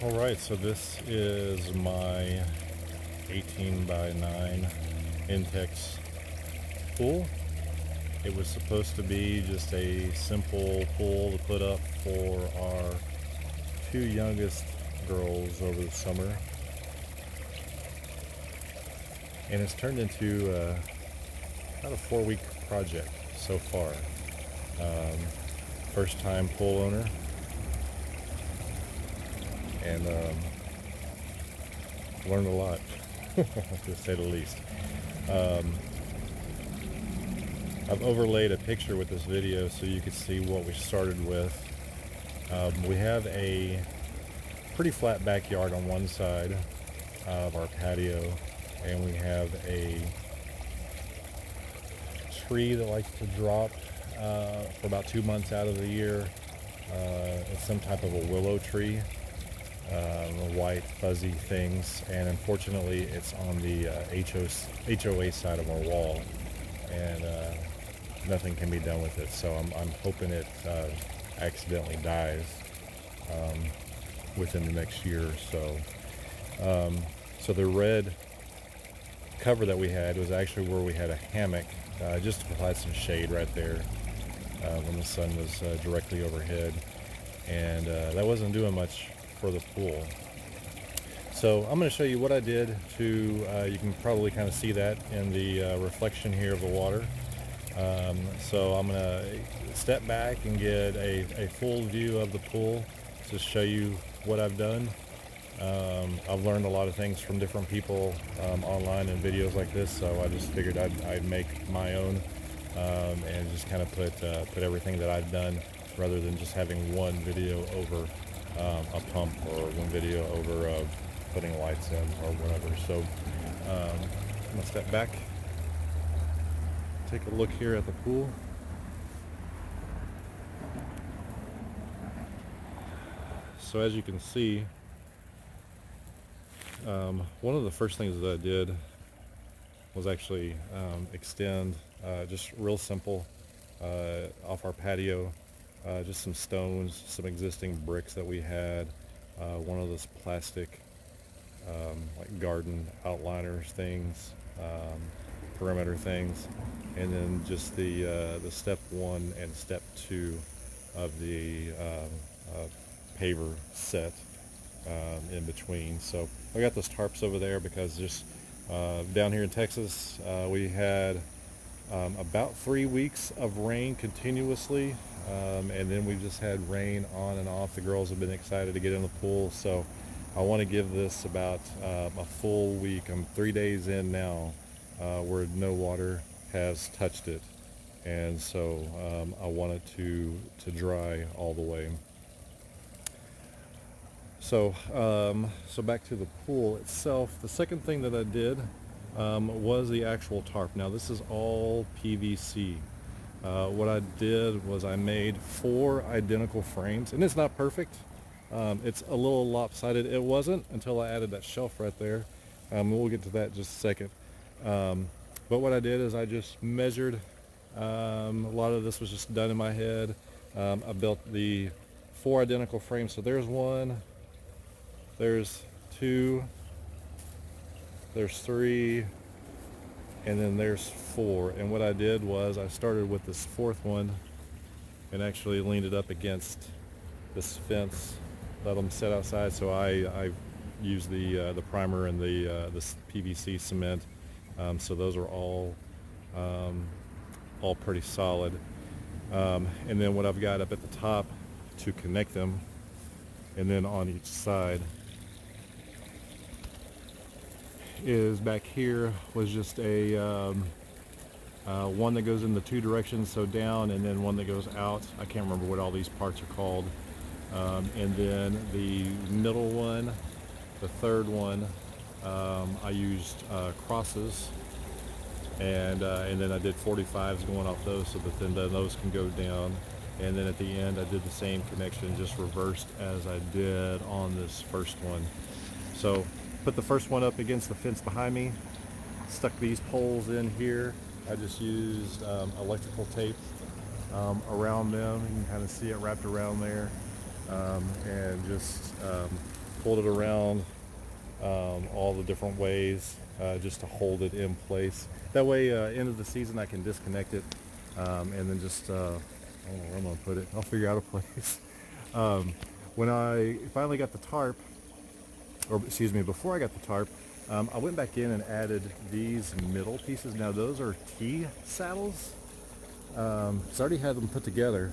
Alright, so this is my 18 by 9 Intex pool. It was supposed to be just a simple pool to put up for our two youngest girls over the summer. And it's turned into about a 4-week project so far. First time pool owner. And learned a lot, to say the least. I've overlaid a picture with this video so you can see what we started with. We have a pretty flat backyard on one side of our patio, and we have a tree that likes to drop for about 2 months out of the year. It's some type of a willow tree. White fuzzy things, and unfortunately it's on the HOA side of our wall, and nothing can be done with it, so I'm hoping it accidentally dies within the next year or so. So the red cover that we had was actually where we had a hammock, just to provide some shade right there when the sun was directly overhead, and that wasn't doing much for the pool. So I'm going to show you what I did to, you can probably kind of see that in the reflection here of the water. So I'm going to step back and get a full view of the pool to show you what I've done. I've learned a lot of things from different people online in videos like this, so I just figured I'd make my own and just kind of put everything that I've done, rather than just having one video over a pump, or one video over putting lights in or whatever. So I'm gonna step back, take a look here at the pool. So as you can see, one of the first things that I did was actually extend, just real simple, off our patio, just some stones, some existing bricks that we had, one of those plastic like garden outliners things, perimeter things, and then just the step 1 and step 2 of the paver set in between. So I got those tarps over there because just down here in Texas we had about 3 weeks of rain continuously, and then we just had rain on and off. The girls have been excited to get in the pool, so I want to give this about a full week. I'm 3 days in now where no water has touched it, and so I want it to dry all the way. So so back to the pool itself. The second thing that I did was the actual tarp. Now this is all PVC. What I did was I made 4 identical frames, and it's not perfect. It's a little lopsided. It wasn't until I added that shelf right there. We'll get to that in just a second. But what I did is I just measured. A lot of this was just done in my head. I built the 4 identical frames. So there's 1, there's 2, there's 3, and then there's 4. And what I did was I started with this 4th one and actually leaned it up against this fence, let them sit outside. So I used the primer and this PVC cement, so those are all pretty solid. And then what I've got up at the top to connect them, and then on each side, is back here was just a one that goes in the 2 directions, so down, and then one that goes out. I can't remember what all these parts are called. And then the middle one, the 3rd one, I used crosses, and then I did 45s going off those, so that then those can go down. And then at the end I did the same connection, just reversed as I did on this first one. So put the first one up against the fence behind me, stuck these poles in here. I just used electrical tape around them. You can kind of see it wrapped around there, and just pulled it around all the different ways just to hold it in place. That way, end of the season, I can disconnect it and then just, I don't know where I'm going to put it. I'll figure out a place. When I finally got the tarp, or excuse me, before I got the tarp, I went back in and added these middle pieces. Now those are T saddles. So I already had them put together.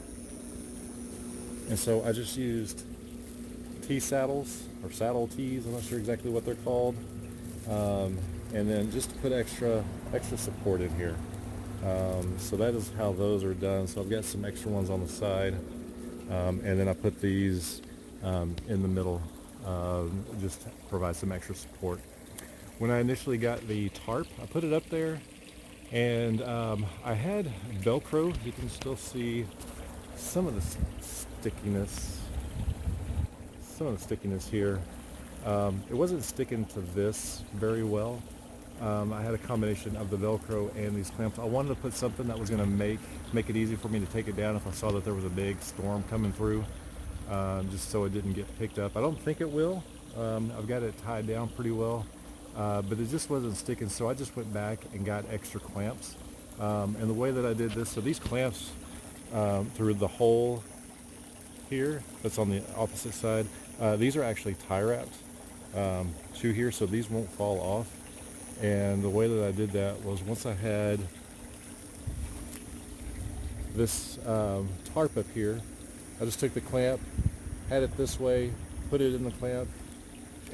And so I just used T saddles, or saddle tees, I'm not sure exactly what they're called. And then just to put extra support in here. So that is how those are done. So I've got some extra ones on the side. And then I put these in the middle, just to provide some extra support. When I initially got the tarp, I put it up there, and I had Velcro. You can still see some of the stickiness here. It wasn't sticking to this very well. I had a combination of the Velcro and these clamps. I wanted to put something that was going to make it easy for me to take it down if I saw that there was a big storm coming through, just so it didn't get picked up. I don't think it will. I've got it tied down pretty well, but it just wasn't sticking, so I just went back and got extra clamps. And the way that I did this, so these clamps through the hole here that's on the opposite side, these are actually tie wrapped to here, so these won't fall off. And the way that I did that was, once I had this tarp up here, I just took the clamp, had it this way, put it in the clamp,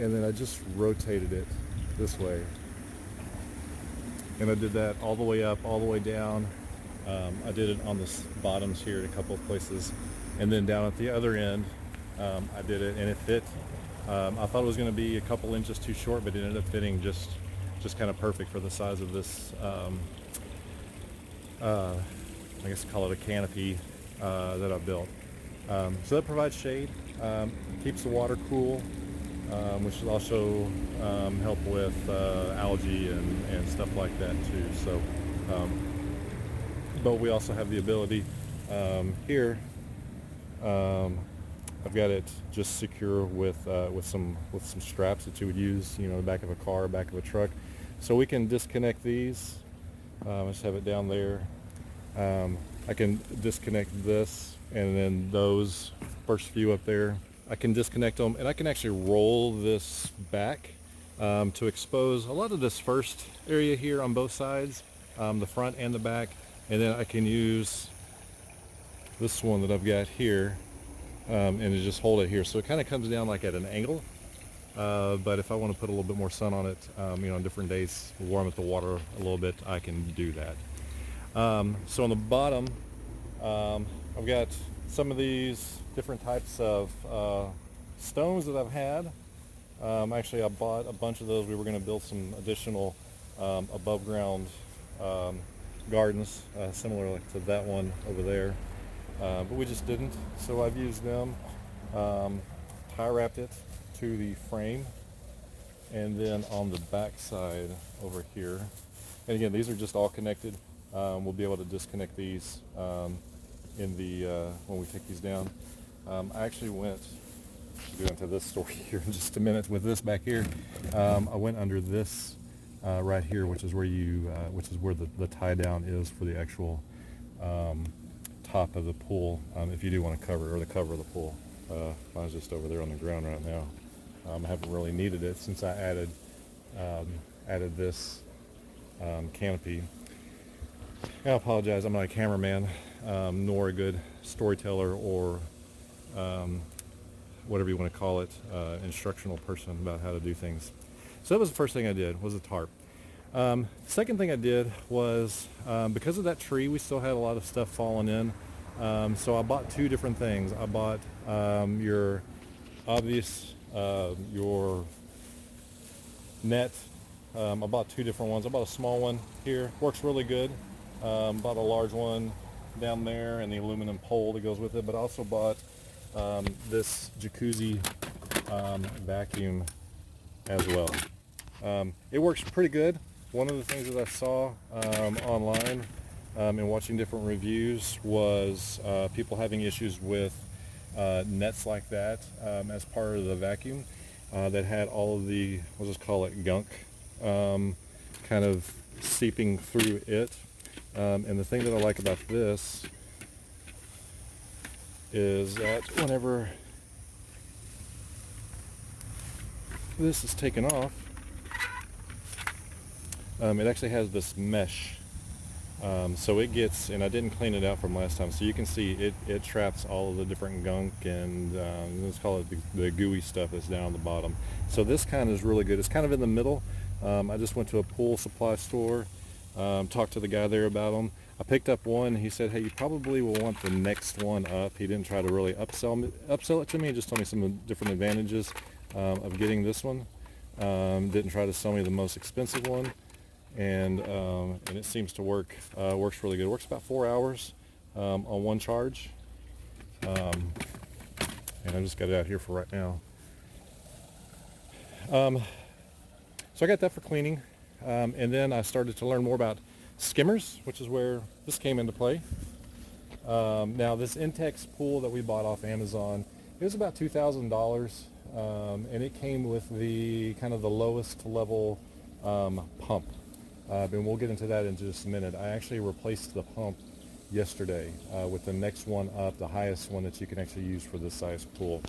and then I just rotated it this way. And I did that all the way up, all the way down. I did it on the bottoms here in a couple of places. And then down at the other end, I did it, and it fit. I thought it was going to be a couple inches too short, but it ended up fitting just kind of perfect for the size of this, I guess call it a canopy that I built. So that provides shade, keeps the water cool, which will also help with algae and stuff like that too. So, but we also have the ability here. I've got it just secure with some straps that you would use, you know, the back of a car, back of a truck. So we can disconnect these. I just have it down there. I can disconnect this, and then those first few up there, I can disconnect them, and I can actually roll this back to expose a lot of this first area here on both sides, the front and the back, and then I can use this one that I've got here and to just hold it here. So it kind of comes down like at an angle. But if I want to put a little bit more sun on it, you know, on different days, warm up the water a little bit, I can do that. So on the bottom, I've got some of these different types of stones that I've had. Actually, I bought a bunch of those. We were going to build some additional above ground gardens, similar to that one over there. But we just didn't. So I've used them, tie wrapped it to the frame, and then on the back side over here, and again, these are just all connected. We'll be able to disconnect these in the when we take these down. I actually went to go into this story here in just a minute with this back here. I went under this right here, which is where the tie down is for the actual top of the pool. If you do want to cover, or the cover of the pool. Mine's just over there on the ground right now. I haven't really needed it since I added this canopy. I apologize, I'm not a cameraman, nor a good storyteller, or whatever you want to call it, instructional person about how to do things. So that was the first thing I did, was a tarp. Second thing I did was, because of that tree, we still had a lot of stuff falling in. So I bought two different things. I bought your obvious, your net. I bought two different ones. I bought a small one here, works really good. Bought a large one down there and the aluminum pole that goes with it, but I also bought this jacuzzi vacuum as well. It works pretty good. One of the things that I saw online and watching different reviews was people having issues with nets like that as part of the vacuum. that had all of the, we'll just call it gunk, kind of seeping through it. And the thing that I like about this is that whenever this is taken off, it actually has this mesh. So it gets, and I didn't clean it out from last time, so you can see it traps all of the different gunk and let's call it the gooey stuff that's down on the bottom. So this kind is really good. It's kind of in the middle. I just went to a pool supply store, talked to the guy there about them. I picked up one. He said, hey, you probably will want the next one up. He didn't try to really upsell it to me. He just told me some different advantages of getting this one. Didn't try to sell me the most expensive one. And it seems to work. Works really good. It works about 4 hours on one charge. And I just got it out here for right now. So I got that for cleaning. And then I started to learn more about skimmers, which is where this came into play. Now this Intex pool that we bought off Amazon, it was about $2,000, and it came with the kind of the lowest level pump. And we'll get into that in just a minute. I actually replaced the pump yesterday with the next one up, the highest one that you can actually use for this size pool.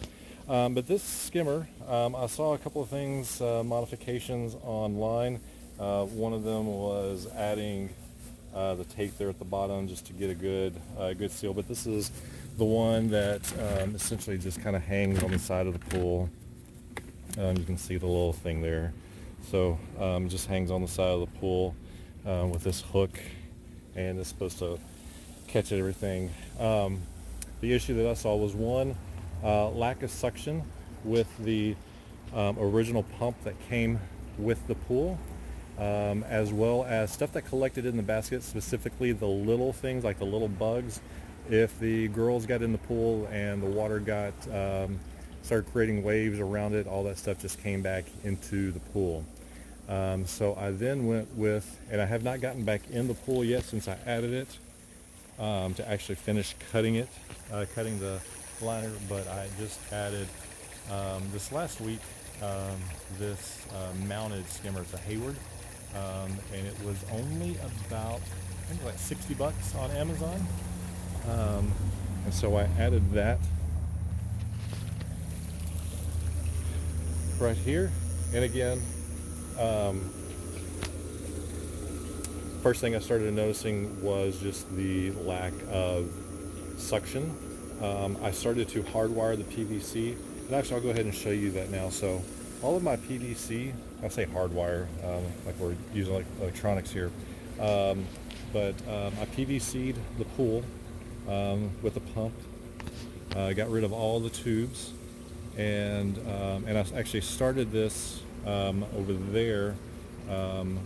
But this skimmer, I saw a couple of things, modifications online. One of them was adding the tape there at the bottom just to get a good seal. But this is the one that essentially just kind of hangs on the side of the pool. You can see the little thing there. So just hangs on the side of the pool with this hook, and it's supposed to catch everything. The issue that I saw was one, lack of suction with the original pump that came with the pool, as well as stuff that collected in the basket, specifically the little things like the little bugs. If the girls got in the pool and the water started creating waves around it, all that stuff just came back into the pool. So I then went with, and I have not gotten back in the pool yet since I added it, to actually finish cutting the liner, but I just added this last week this mounted skimmer. It's a Hayward, and it was only about, I think, like $60 on Amazon. And so I added that right here. And again, first thing I started noticing was just the lack of suction. I started to hardwire the PVC, and actually I'll go ahead and show you that now. So all of my PVC, I say hardwire, like we're using like electronics here, but I PVC'd the pool with a pump, got rid of all the tubes, and I actually started this over there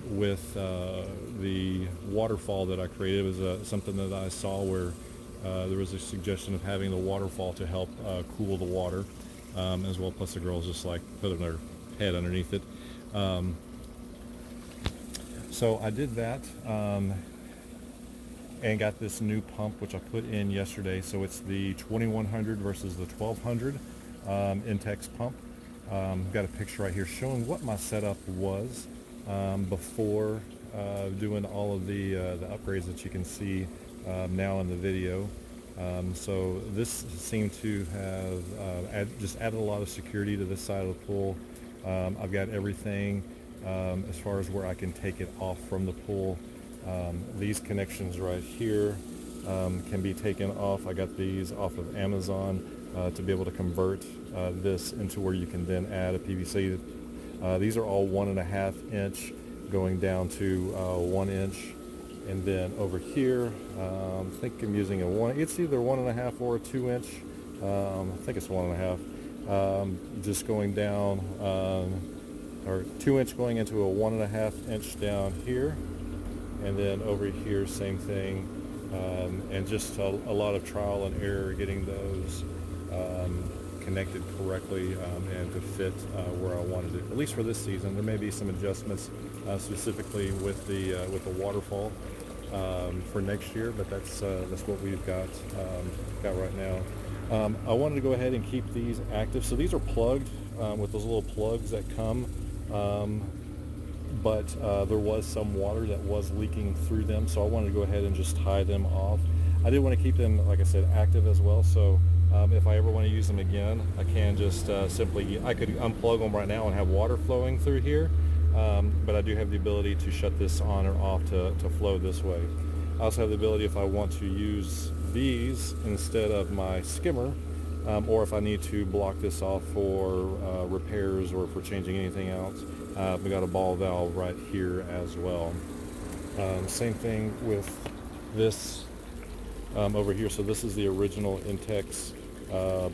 with the waterfall that I created. It was something that I saw where there was a suggestion of having the waterfall to help cool the water, as well. Plus the girls just like putting their head underneath it. So I did that and got this new pump, which I put in yesterday. So it's the 2100 versus the 1200 Intex pump. Got a picture right here showing what my setup was before doing all of the upgrades that you can see now in the video. So this seemed to have just added a lot of security to this side of the pool. I've got everything as far as where I can take it off from the pool. These connections right here can be taken off. I got these off of Amazon to be able to convert this into where you can then add a PVC. These are all 1.5 inch going down to 1 inch. And then over here, I think I'm using it's either 1.5 or a 2 inch. I think it's 1.5. Just going down, or 2 inch going into a 1.5 inch down here. And then over here, same thing. And just a lot of trial and error getting those connected correctly and to fit where I wanted it. At least for this season, there may be some adjustments specifically with the waterfall for next year, but that's what we've got right now. I wanted to go ahead and keep these active. So these are plugged. with those little plugs that come, but there was some water that was leaking through them, so I wanted to go ahead and just tie them off. I did want to keep them, like I said, active as well, so if I ever want to use them again, I can just simply, I could unplug them right now and have water flowing through here, but I do have the ability to shut this on or off to flow this way. I also have the ability, if I want to use these instead of my skimmer, or if I need to block this off for repairs or for changing anything else, we got a ball valve right here as well. Same thing with this over here. So this is the original Intex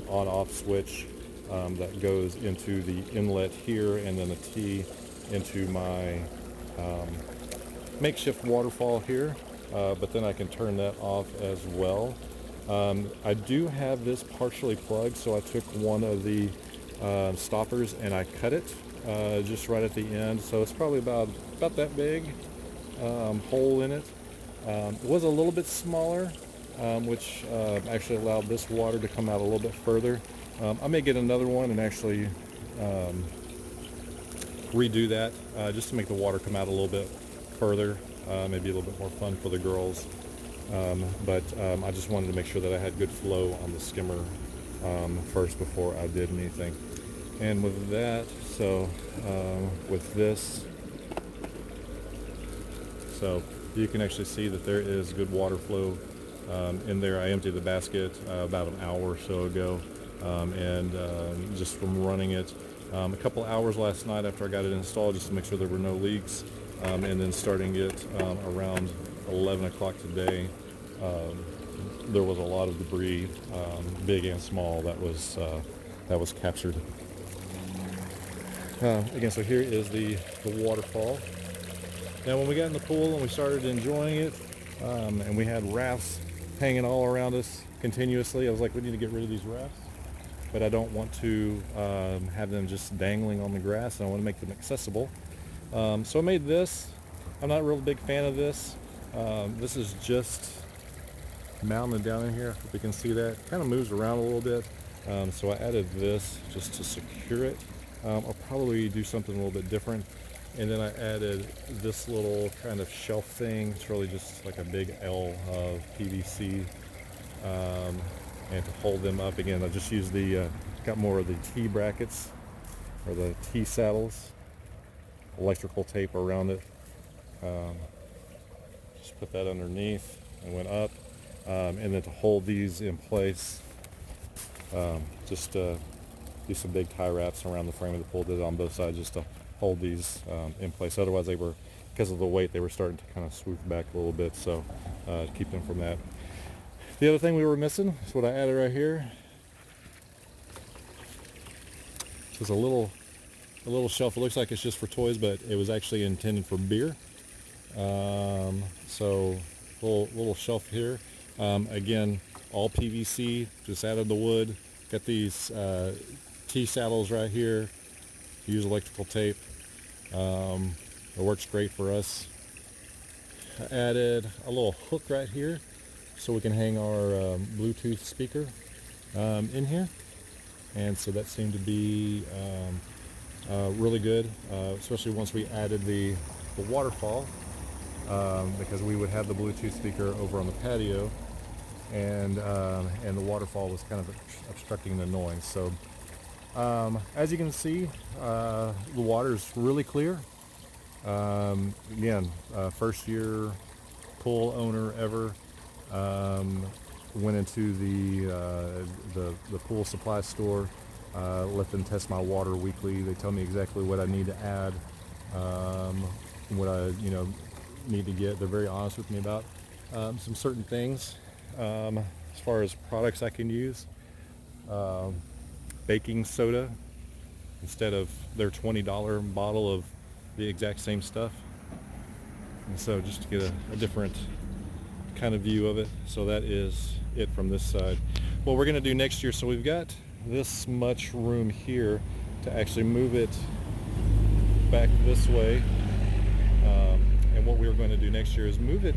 on-off switch that goes into the inlet here, and then a T into my makeshift waterfall here, but then I can turn that off as well. I do have this partially plugged, so I took one of the stoppers and I cut it just right at the end, so it's probably about that big hole in it. It was a little bit smaller, which actually allowed this water to come out a little bit further. I may get another one and actually redo that just to make the water come out a little bit further, maybe a little bit more fun for the girls. But I just wanted to make sure that I had good flow on the skimmer first before I did anything. And with that, so with this, so you can actually see that there is good water flow in there. I emptied the basket about an hour or so ago, and just from running it a couple hours last night after I got it installed, just to make sure there were no leaks, and then starting it around 11 o'clock today, there was a lot of debris, big and small, that was captured. Again, so here is the waterfall. Now when we got in the pool and we started enjoying it, and we had rafts hanging all around us continuously, I was like, we need to get rid of these rafts, but I don't want to have them just dangling on the grass, and I want to make them accessible. So I made this. I'm not a real big fan of this. This is just mounted down in here. I hope you can see that. Kind of moves around a little bit. So I added this just to secure it. I'll probably do something a little bit different. And then I added this little kind of shelf thing. It's really just like a big L of PVC. And to hold them up, again, I just used the, got more of the T brackets, or the T saddles, electrical tape around it. Just put that underneath and went up. And then to hold these in place, just do some big tie wraps around the frame of the pool, did it on both sides just to hold these in place. Otherwise they were, because of the weight, they were starting to kind of swoop back a little bit, so to keep them from that. The other thing we were missing is what I added right here. This is a little shelf. It looks like it's just for toys, but it was actually intended for beer. So little shelf here. Again, all PVC, just added the wood. Got these T saddles right here. Use electrical tape. It works great for us. I added a little hook right here so we can hang our Bluetooth speaker in here. And so that seemed to be really good, especially once we added the waterfall, because we would have the Bluetooth speaker over on the patio, and the waterfall was kind of obstructing the noise. So as you can see, the water is really clear. Again, first year pool owner ever. Went into the pool supply store, let them test my water weekly. They tell me exactly what I need to add, what I need to get. They're very honest with me about some certain things. As far as products I can use, baking soda instead of their $20 bottle of the exact same stuff. And so just to get a different kind of view of it. So that is it from this side. What we're going to do next year, so we've got this much room here to actually move it back this way, and what we're going to do next year is move it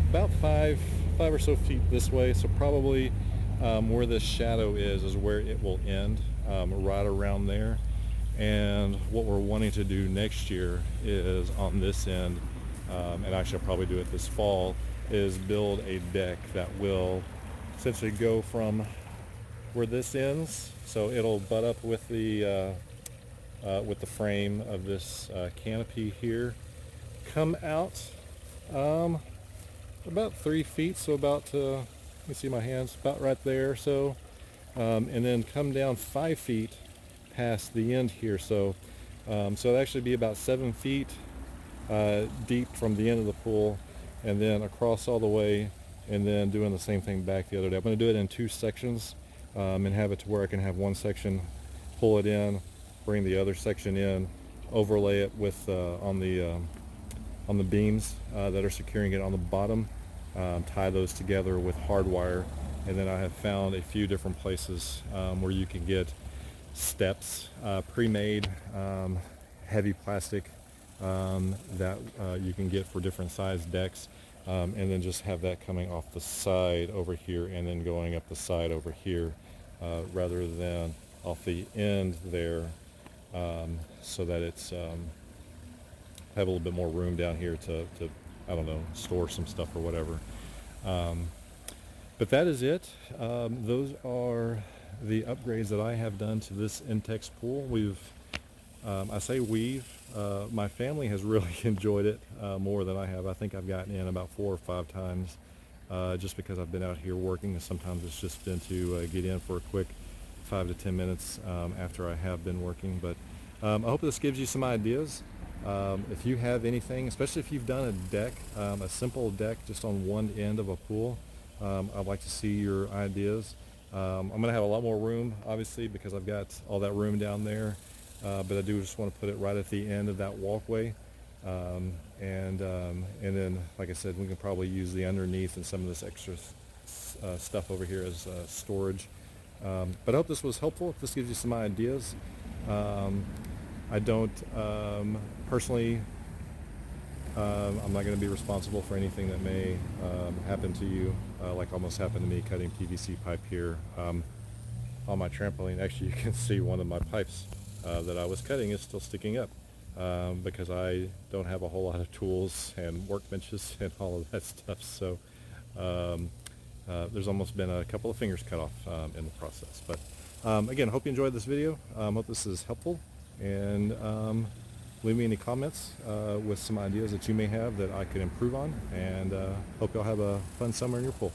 about five or so feet this way. So probably where this shadow is where it will end, right around there. And what we're wanting to do next year is on this end, and actually I'll probably do it this fall, is build a deck that will essentially go from where this ends, so it'll butt up with the frame of this canopy here, come out about 3 feet, so about let me see my hands, about right there, so and then come down 5 feet past the end here, so it'll actually be about 7 feet deep from the end of the pool, and then across all the way, and then doing the same thing back the other day. I'm going to do it in 2 sections, and have it to where I can have one section, pull it in, bring the other section in, overlay it with on the beams that are securing it on the bottom, tie those together with hard wire, and then I have found a few different places where you can get steps, pre-made, heavy plastic, that you can get for different size decks, and then just have that coming off the side over here and then going up the side over here, rather than off the end there, so that it's have a little bit more room down here to I don't know, store some stuff or whatever. But that is it. Those are the upgrades that I have done to this Intex pool. I say my family has really enjoyed it more than I have. I think I've gotten in about 4 or 5 times, just because I've been out here working, and sometimes it's just been to get in for a quick 5 to 10 minutes after I have been working. But I hope this gives you some ideas. If you have anything, especially if you've done a deck, a simple deck just on one end of a pool, I'd like to see your ideas. I'm going to have a lot more room, obviously, because I've got all that room down there, but I do just want to put it right at the end of that walkway, and then, like I said, we can probably use the underneath and some of this extra stuff over here as storage. But I hope this was helpful. If this gives you some ideas. I don't personally, I'm not going to be responsible for anything that may happen to you, like almost happened to me cutting PVC pipe here on my trampoline. Actually, you can see one of my pipes that I was cutting is still sticking up, because I don't have a whole lot of tools and workbenches and all of that stuff. So there's almost been a couple of fingers cut off in the process. But again, hope you enjoyed this video. Hope this is helpful, and leave me any comments with some ideas that you may have that I could improve on, and hope y'all have a fun summer in your pool.